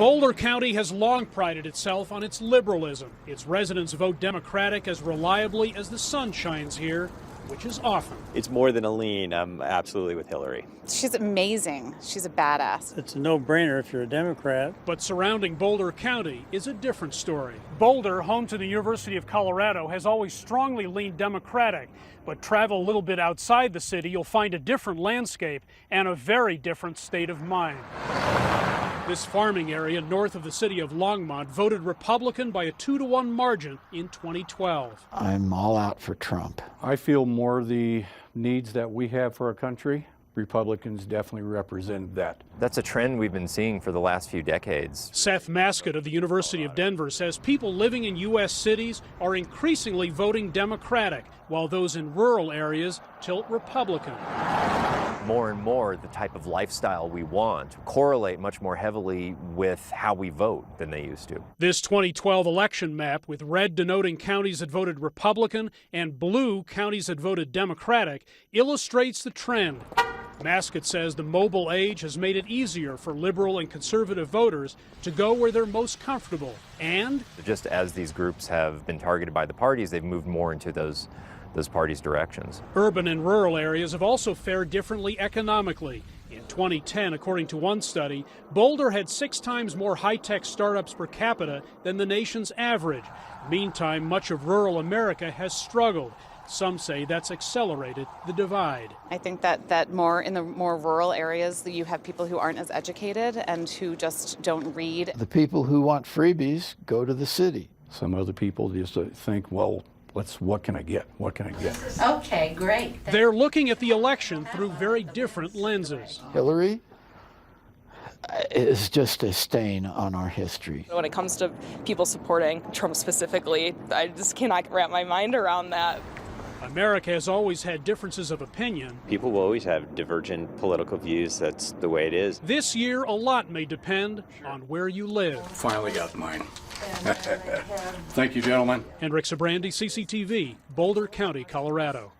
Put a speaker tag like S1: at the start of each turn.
S1: Boulder County has long prided itself on its liberalism. Its residents vote Democratic as reliably as the sun shines here, which is often.
S2: It's more than a lean. I'm absolutely with Hillary.
S3: She's amazing. She's a badass.
S4: It's a no-brainer if you're a Democrat.
S1: But surrounding Boulder County is a different story. Boulder, home to the University of Colorado, has always strongly leaned Democratic. But travel a little bit outside the city, you'll find a different landscape and a very different state of mind. This farming area north of the city of Longmont voted Republican by a 2-to-1 margin in 2012.
S5: I'm all out for Trump.
S6: I feel more the needs that we have for our country. Republicans definitely represent that.
S7: That's a trend we've been seeing for the last few decades.
S1: Seth Maskott of the University of Denver says people living in U.S. cities are increasingly voting Democratic, while those in rural areas tilt Republican.
S7: More and more, the type of lifestyle we want correlate much more heavily with how we vote than they used to.
S1: This 2012 election map, with red denoting counties that voted Republican and blue counties that voted Democratic, illustrates the trend. Maskott says the mobile age has made it easier for liberal and conservative voters to go where they're most comfortable. And
S7: just as these groups have been targeted by the parties, they've moved more into those parties' directions.
S1: Urban and rural areas have also fared differently economically. In 2010, according to one study, Boulder had 6 times more high-tech startups per capita than the nation's average. Meantime, much of rural America has struggled. Some say that's accelerated the divide.
S3: I think that more in the more rural areas, you have people who aren't as educated and who just don't read.
S5: The people who want freebies go to the city.
S6: Some other people just think, well, what can I get? What can I get?
S8: Okay, great.
S1: They're looking at the election through very different lenses.
S5: Hillary is just a stain on our history.
S9: When it comes to people supporting Trump specifically, I just cannot wrap my mind around that.
S1: America has always had differences of opinion.
S2: People will always have divergent political views. That's the way it is.
S1: This year, a lot may depend on where you live.
S6: Finally got mine. Thank you, gentlemen.
S1: Hendrik Sybrandy, CCTV, Boulder County, Colorado.